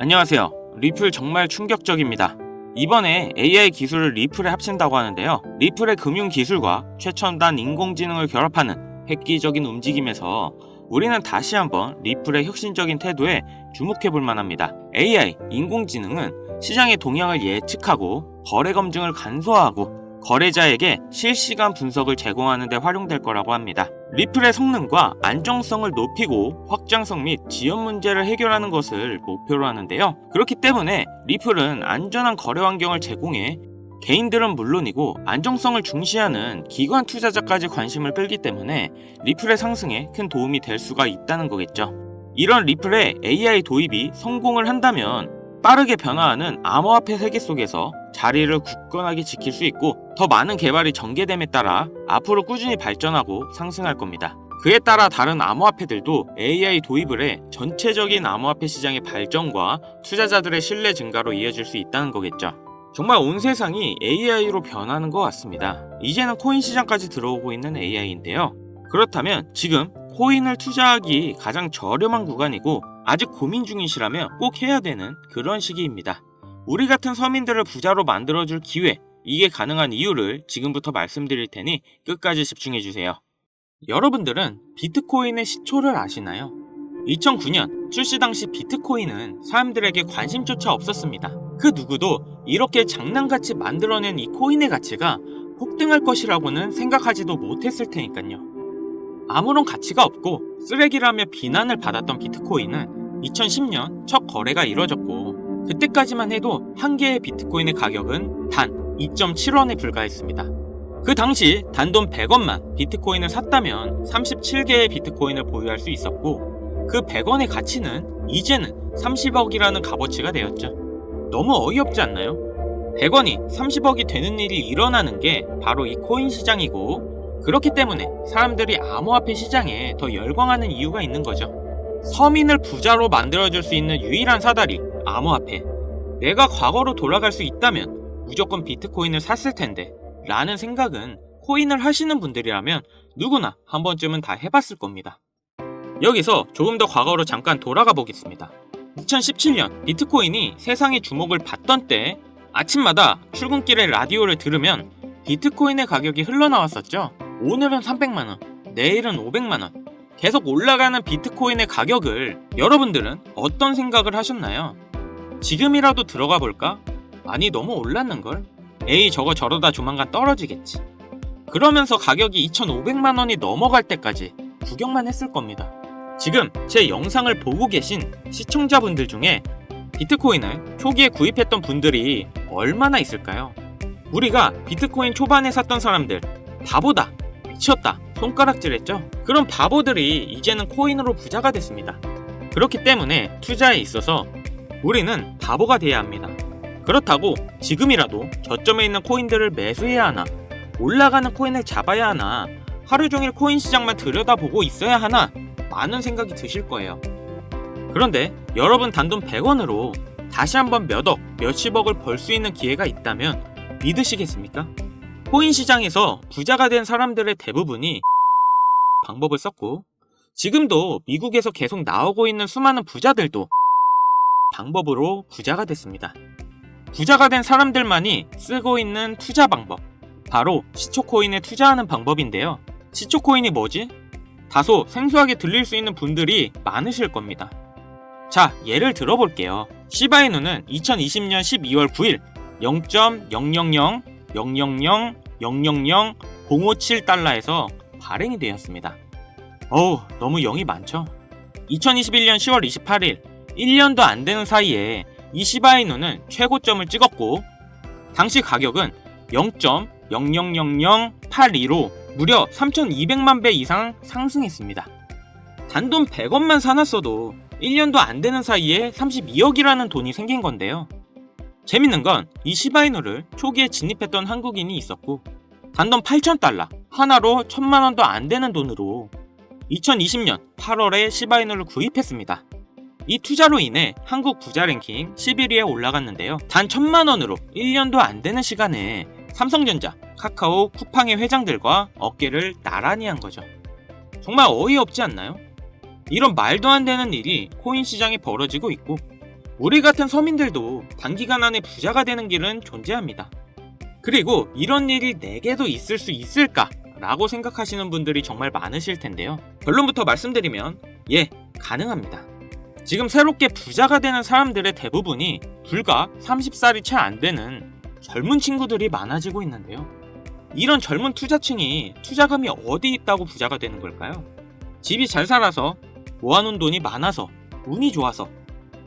안녕하세요. 리플 정말 충격적입니다. 이번에 AI 기술을 리플에 합친다고 하는데요. 리플의 금융 기술과 최첨단 인공지능을 결합하는 획기적인 움직임에서 우리는 다시 한번 리플의 혁신적인 태도에 주목해 볼 만합니다. AI, 인공지능은 시장의 동향을 예측하고 거래 검증을 간소화하고 거래자에게 실시간 분석을 제공하는 데 활용될 거라고 합니다. 리플의 성능과 안정성을 높이고 확장성 및 지연 문제를 해결하는 것을 목표로 하는데요. 그렇기 때문에 리플은 안전한 거래 환경을 제공해 개인들은 물론이고 안정성을 중시하는 기관 투자자까지 관심을 끌기 때문에 리플의 상승에 큰 도움이 될 수가 있다는 거겠죠. 이런 리플의 AI 도입이 성공을 한다면 빠르게 변화하는 암호화폐 세계 속에서 자리를 굳건하게 지킬 수 있고 더 많은 개발이 전개됨에 따라 앞으로 꾸준히 발전하고 상승할 겁니다. 그에 따라 다른 암호화폐들도 AI 도입을 해 전체적인 암호화폐 시장의 발전과 투자자들의 신뢰 증가로 이어질 수 있다는 거겠죠. 정말 온 세상이 AI로 변하는 것 같습니다. 이제는 코인 시장까지 들어오고 있는 AI인데요. 그렇다면 지금 코인을 투자하기 가장 저렴한 구간이고 아직 고민 중이시라면 꼭 해야 되는 그런 시기입니다. 우리 같은 서민들을 부자로 만들어줄 기회, 이게 가능한 이유를 지금부터 말씀드릴 테니 끝까지 집중해주세요. 여러분들은 비트코인의 시초를 아시나요? 2009년 출시 당시 비트코인은 사람들에게 관심조차 없었습니다. 그 누구도 이렇게 장난같이 만들어낸 이 코인의 가치가 폭등할 것이라고는 생각하지도 못했을 테니까요. 아무런 가치가 없고 쓰레기라며 비난을 받았던 비트코인은 2010년 첫 거래가 이뤄졌고 그때까지만 해도 한 개의 비트코인의 가격은 단 2.7원에 불과했습니다. 그 당시 단돈 100원만 비트코인을 샀다면 37개의 비트코인을 보유할 수 있었고 그 100원의 가치는 이제는 30억이라는 값어치가 되었죠. 너무 어이없지 않나요? 100원이 30억이 되는 일이 일어나는 게 바로 이 코인 시장이고 그렇기 때문에 사람들이 암호화폐 시장에 더 열광하는 이유가 있는 거죠. 서민을 부자로 만들어줄 수 있는 유일한 사다리, 암호화폐. 내가 과거로 돌아갈 수 있다면 무조건 비트코인을 샀을 텐데 라는 생각은 코인을 하시는 분들이라면 누구나 한 번쯤은 다 해봤을 겁니다. 여기서 조금 더 과거로 잠깐 돌아가 보겠습니다. 2017년 비트코인이 세상의 주목을 받던 때 아침마다 출근길에 라디오를 들으면 비트코인의 가격이 흘러나왔었죠. 오늘은 300만원, 내일은 500만원. 계속 올라가는 비트코인의 가격을 여러분들은 어떤 생각을 하셨나요? 지금이라도 들어가 볼까? 아니 너무 올랐는걸? 에이 저거 저러다 조만간 떨어지겠지. 그러면서 가격이 2,500만원이 넘어갈 때까지 구경만 했을 겁니다. 지금 제 영상을 보고 계신 시청자분들 중에 비트코인을 초기에 구입했던 분들이 얼마나 있을까요? 우리가 비트코인 초반에 샀던 사람들 바보다, 미쳤다, 손가락질했죠? 그런 바보들이 이제는 코인으로 부자가 됐습니다. 그렇기 때문에 투자에 있어서 우리는 바보가 돼야 합니다. 그렇다고 지금이라도 저점에 있는 코인들을 매수해야 하나, 올라가는 코인을 잡아야 하나, 하루 종일 코인 시장만 들여다보고 있어야 하나 많은 생각이 드실 거예요. 그런데 여러분 단돈 100원으로 다시 한번 몇억, 몇십억을 벌 수 있는 기회가 있다면 믿으시겠습니까? 코인 시장에서 부자가 된 사람들의 대부분이 방법을 썼고 지금도 미국에서 계속 나오고 있는 수많은 부자들도 방법으로 부자가 됐습니다. 부자가 된 사람들만이 쓰고 있는 투자 방법, 바로 시초코인에 투자하는 방법인데요. 시초코인이 뭐지? 다소 생소하게 들릴 수 있는 분들이 많으실 겁니다. 자, 예를 들어볼게요. 시바이누는 2020년 12월 9일 0.00000000057달러에서 발행이 되었습니다. 어우, 너무 0이 많죠? 2021년 10월 28일 1년도 안 되는 사이에 이 시바이누는 최고점을 찍었고 당시 가격은 0.000082로 무려 3,200만 배 이상 상승했습니다. 단돈 100원만 사놨어도 1년도 안 되는 사이에 32억이라는 돈이 생긴 건데요. 재밌는 건 이 시바이누를 초기에 진입했던 한국인이 있었고 단돈 8,000달러, 하나로 1,000만원도 안 되는 돈으로 2020년 8월에 시바이누를 구입했습니다. 이 투자로 인해 한국 부자 랭킹 11위에 올라갔는데요. 단 1,000만원으로 1년도 안 되는 시간에 삼성전자, 카카오, 쿠팡의 회장들과 어깨를 나란히 한 거죠. 정말 어이없지 않나요? 이런 말도 안 되는 일이 코인 시장에 벌어지고 있고 우리 같은 서민들도 단기간 안에 부자가 되는 길은 존재합니다. 그리고 이런 일이 내게도 있을 수 있을까? 라고 생각하시는 분들이 정말 많으실 텐데요. 결론부터 말씀드리면 예, 가능합니다. 지금 새롭게 부자가 되는 사람들의 대부분이 불과 30살이 채 안 되는 젊은 친구들이 많아지고 있는데요. 이런 젊은 투자층이 투자금이 어디 있다고 부자가 되는 걸까요? 집이 잘 살아서, 모아놓은 돈이 많아서, 운이 좋아서,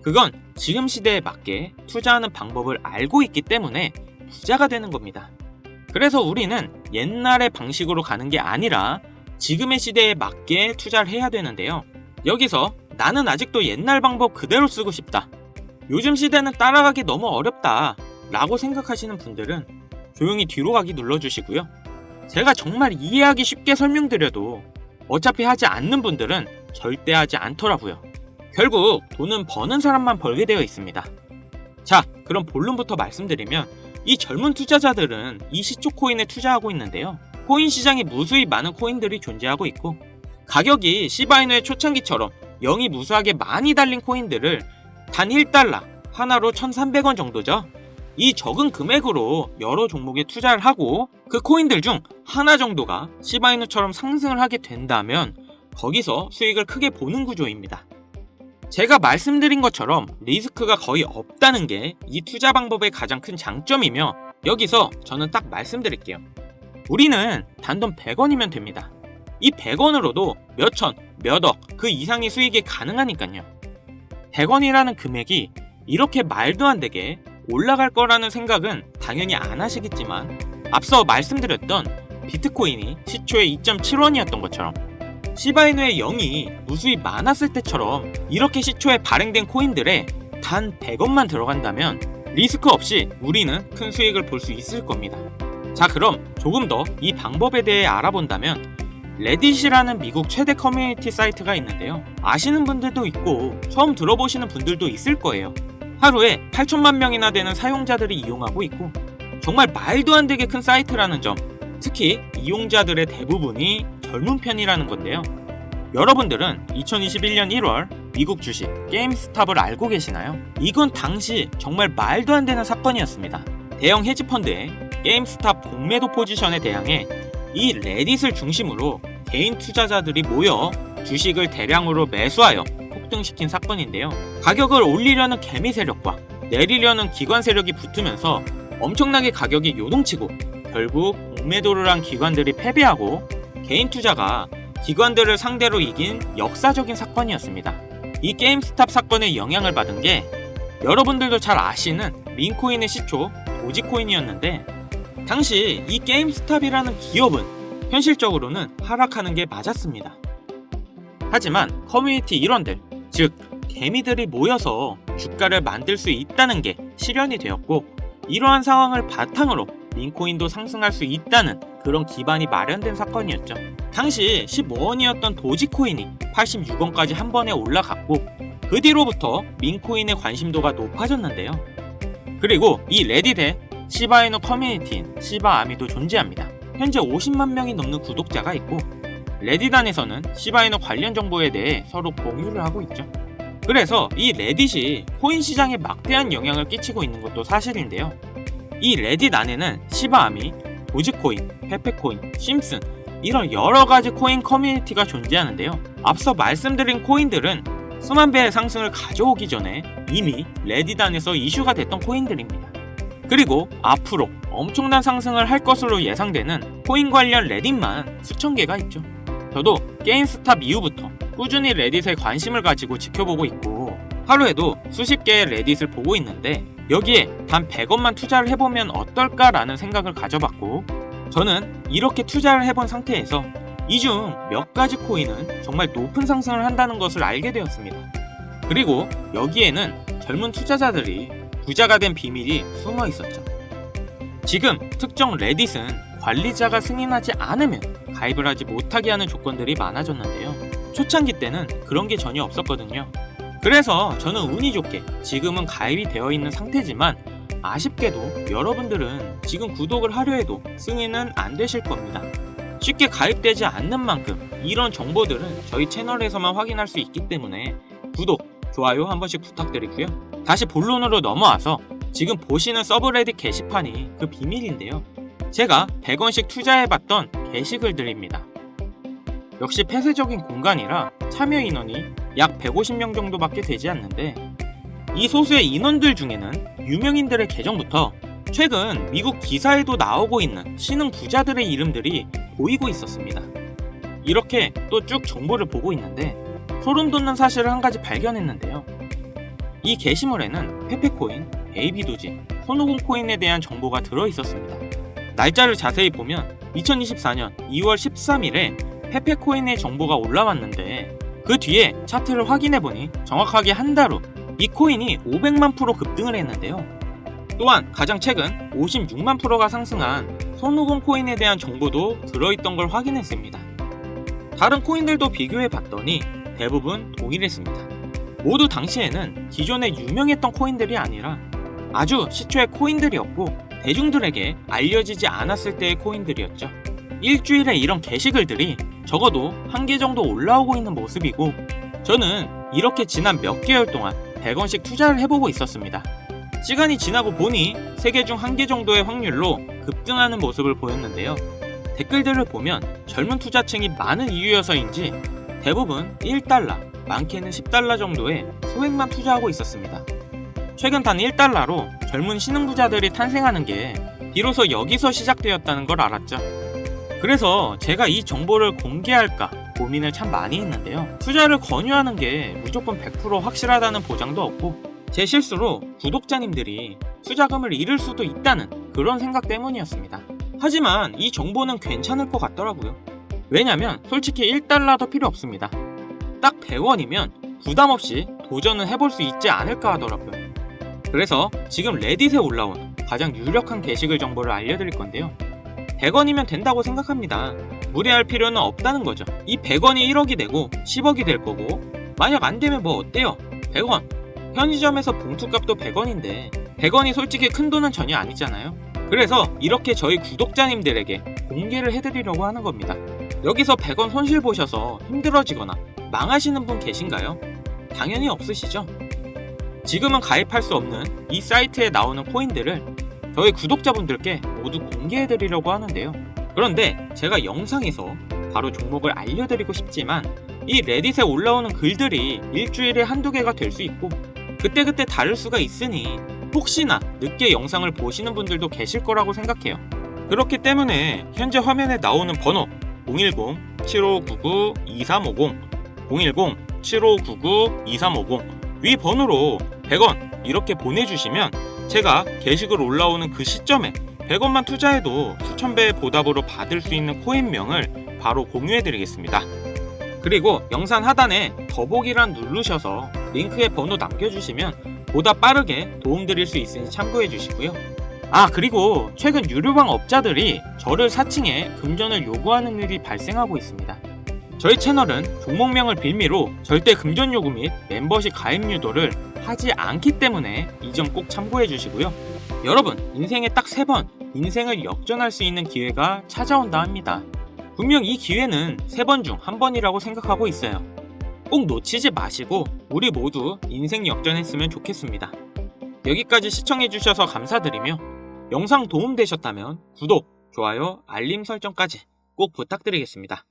그건 지금 시대에 맞게 투자하는 방법을 알고 있기 때문에 부자가 되는 겁니다. 그래서 우리는 옛날의 방식으로 가는 게 아니라 지금의 시대에 맞게 투자를 해야 되는데요. 여기서 나는 아직도 옛날 방법 그대로 쓰고 싶다, 요즘 시대는 따라가기 너무 어렵다 라고 생각하시는 분들은 조용히 뒤로 가기 눌러주시고요. 제가 정말 이해하기 쉽게 설명드려도 어차피 하지 않는 분들은 절대 하지 않더라고요. 결국 돈은 버는 사람만 벌게 되어 있습니다. 자, 그럼 본론부터 말씀드리면 이 젊은 투자자들은 이 시초 코인에 투자하고 있는데요. 코인 시장에 무수히 많은 코인들이 존재하고 있고 가격이 시바이누의 초창기처럼 영이 무수하게 많이 달린 코인들을 단 1달러, 하나로 1,300원 정도죠. 이 적은 금액으로 여러 종목에 투자를 하고 그 코인들 중 하나 정도가 시바이누처럼 상승을 하게 된다면 거기서 수익을 크게 보는 구조입니다. 제가 말씀드린 것처럼 리스크가 거의 없다는 게 이 투자 방법의 가장 큰 장점이며 여기서 저는 딱 말씀드릴게요. 우리는 단돈 100원이면 됩니다. 이 100원으로도 몇천, 몇억 그 이상의 수익이 가능하니까요. 100원이라는 금액이 이렇게 말도 안 되게 올라갈 거라는 생각은 당연히 안 하시겠지만 앞서 말씀드렸던 비트코인이 시초에 2.7원이었던 것처럼 시바이누의 0이 무수히 많았을 때처럼 이렇게 시초에 발행된 코인들에 단 100원만 들어간다면 리스크 없이 우리는 큰 수익을 볼 수 있을 겁니다. 자, 그럼 조금 더 이 방법에 대해 알아본다면 레딧이라는 미국 최대 커뮤니티 사이트가 있는데요. 아시는 분들도 있고 처음 들어보시는 분들도 있을 거예요. 하루에 8천만 명이나 되는 사용자들이 이용하고 있고 정말 말도 안 되게 큰 사이트라는 점, 특히 이용자들의 대부분이 젊은 편이라는 건데요. 여러분들은 2021년 1월 미국 주식 게임스탑을 알고 계시나요? 이건 당시 정말 말도 안 되는 사건이었습니다. 대형 헤지펀드의 게임스탑 공매도 포지션에 대항해 이 레딧을 중심으로 개인 투자자들이 모여 주식을 대량으로 매수하여 폭등시킨 사건인데요. 가격을 올리려는 개미 세력과 내리려는 기관 세력이 붙으면서 엄청나게 가격이 요동치고 결국 공매도를 한 기관들이 패배하고 개인 투자가 기관들을 상대로 이긴 역사적인 사건이었습니다. 이 게임스탑 사건의 영향을 받은 게 여러분들도 잘 아시는 민코인의 시초 도지코인이었는데 당시 이 게임스탑이라는 기업은 현실적으로는 하락하는 게 맞았습니다. 하지만 커뮤니티 일원들, 즉 개미들이 모여서 주가를 만들 수 있다는 게 실현이 되었고 이러한 상황을 바탕으로 민코인도 상승할 수 있다는 그런 기반이 마련된 사건이었죠. 당시 15원이었던 도지코인이 86원까지 한 번에 올라갔고 그 뒤로부터 민코인의 관심도가 높아졌는데요. 그리고 이 레딧에 시바이누 커뮤니티인 시바아미도 존재합니다. 현재 50만 명이 넘는 구독자가 있고 레딧 안에서는 시바이누 관련 정보에 대해 서로 공유를 하고 있죠. 그래서 이 레딧이 코인 시장에 막대한 영향을 끼치고 있는 것도 사실인데요. 이 레딧 안에는 시바아미, 도지코인, 페페코인, 심슨 이런 여러가지 코인 커뮤니티가 존재하는데요. 앞서 말씀드린 코인들은 수만 배의 상승을 가져오기 전에 이미 레딧 안에서 이슈가 됐던 코인들입니다. 그리고 앞으로 엄청난 상승을 할 것으로 예상되는 코인 관련 레딧만 수천 개가 있죠. 저도 게임스탑 이후부터 꾸준히 레딧에 관심을 가지고 지켜보고 있고 하루에도 수십 개의 레딧을 보고 있는데 여기에 단 100원만 투자를 해보면 어떨까라는 생각을 가져봤고 저는 이렇게 투자를 해본 상태에서 이 중 몇 가지 코인은 정말 높은 상승을 한다는 것을 알게 되었습니다. 그리고 여기에는 젊은 투자자들이 부자가 된 비밀이 숨어 있었죠. 지금 특정 레딧은 관리자가 승인하지 않으면 가입을 하지 못하게 하는 조건들이 많아졌는데요. 초창기 때는 그런 게 전혀 없었거든요. 그래서 저는 운이 좋게 지금은 가입이 되어 있는 상태지만 아쉽게도 여러분들은 지금 구독을 하려 해도 승인은 안 되실 겁니다. 쉽게 가입되지 않는 만큼 이런 정보들은 저희 채널에서만 확인할 수 있기 때문에 구독 좋아요 한 번씩 부탁드리고요. 다시 본론으로 넘어와서 지금 보시는 서브레딧 게시판이 그 비밀인데요. 제가 100원씩 투자해봤던 게시글들입니다. 역시 폐쇄적인 공간이라 참여 인원이 약 150명 정도밖에 되지 않는데, 이 소수의 인원들 중에는 유명인들의 계정부터 최근 미국 기사에도 나오고 있는 신흥 부자들의 이름들이 보이고 있었습니다. 이렇게 또 쭉 정보를 보고 있는데 소름 돋는 사실을 한 가지 발견했는데요. 이 게시물에는 페페코인, 베이비도지, 손오공 코인에 대한 정보가 들어있었습니다. 날짜를 자세히 보면 2024년 2월 13일에 페페코인의 정보가 올라왔는데, 그 뒤에 차트를 확인해보니 정확하게 한 달 후 이 코인이 500만 프로 급등을 했는데요. 또한 가장 최근 56만 프로가 상승한 손오공 코인에 대한 정보도 들어있던 걸 확인했습니다. 다른 코인들도 비교해봤더니 대부분 동일했습니다. 모두 당시에는 기존에 유명했던 코인들이 아니라 아주 시초의 코인들이었고 대중들에게 알려지지 않았을 때의 코인들이었죠. 일주일에 이런 게시글들이 적어도 한 개 정도 올라오고 있는 모습이고, 저는 이렇게 지난 몇 개월 동안 100원씩 투자를 해보고 있었습니다. 시간이 지나고 보니 3개 중 1개 정도의 확률로 급등하는 모습을 보였는데요. 댓글들을 보면 젊은 투자층이 많은 이유여서인지 대부분 1달러, 많게는 10달러 정도의 소액만 투자하고 있었습니다. 최근 단 1달러로 젊은 신흥부자들이 탄생하는 게 비로소 여기서 시작되었다는 걸 알았죠. 그래서 제가 이 정보를 공개할까 고민을 참 많이 했는데요. 투자를 권유하는 게 무조건 100% 확실하다는 보장도 없고, 제 실수로 구독자님들이 투자금을 잃을 수도 있다는 그런 생각 때문이었습니다. 하지만 이 정보는 괜찮을 것 같더라고요. 왜냐면 솔직히 1달러도 필요 없습니다. 딱 100원이면 부담없이 도전은 해볼 수 있지 않을까 하더라고요. 그래서 지금 레딧에 올라온 가장 유력한 게시글 정보를 알려드릴 건데요. 100원이면 된다고 생각합니다. 무리할 필요는 없다는 거죠. 이 100원이 1억이 되고 10억이 될 거고, 만약 안 되면 뭐 어때요? 100원. 편의점에서 봉투값도 100원인데 100원이 솔직히 큰 돈은 전혀 아니잖아요. 그래서 이렇게 저희 구독자님들에게 공개를 해드리려고 하는 겁니다. 여기서 100원 손실 보셔서 힘들어지거나 망하시는 분 계신가요? 당연히 없으시죠? 지금은 가입할 수 없는 이 사이트에 나오는 코인들을 저희 구독자분들께 모두 공개해드리려고 하는데요. 그런데 제가 영상에서 바로 종목을 알려드리고 싶지만 이 레딧에 올라오는 글들이 일주일에 한두 개가 될 수 있고 그때그때 다를 수가 있으니 혹시나 늦게 영상을 보시는 분들도 계실 거라고 생각해요. 그렇기 때문에 현재 화면에 나오는 번호 010-7599-2350 010-7599-2350 위 번호로 100원 이렇게 보내주시면 제가 게시글 올라오는 그 시점에 100원만 투자해도 수천 배의 보답으로 받을 수 있는 코인명을 바로 공유해드리겠습니다. 그리고 영상 하단에 더보기란 누르셔서 링크에 번호 남겨주시면 보다 빠르게 도움드릴 수 있으니 참고해주시고요. 그리고 최근 유료방 업자들이 저를 사칭해 금전을 요구하는 일이 발생하고 있습니다. 저희 채널은 종목명을 빌미로 절대 금전 요구 및 멤버십 가입 유도를 하지 않기 때문에 이 점 꼭 참고해 주시고요. 여러분, 인생에 딱 3번 인생을 역전할 수 있는 기회가 찾아온다 합니다. 분명 이 기회는 3번 중 1번이라고 생각하고 있어요. 꼭 놓치지 마시고 우리 모두 인생 역전했으면 좋겠습니다. 여기까지 시청해 주셔서 감사드리며 영상 도움되셨다면 구독, 좋아요, 알림 설정까지 꼭 부탁드리겠습니다.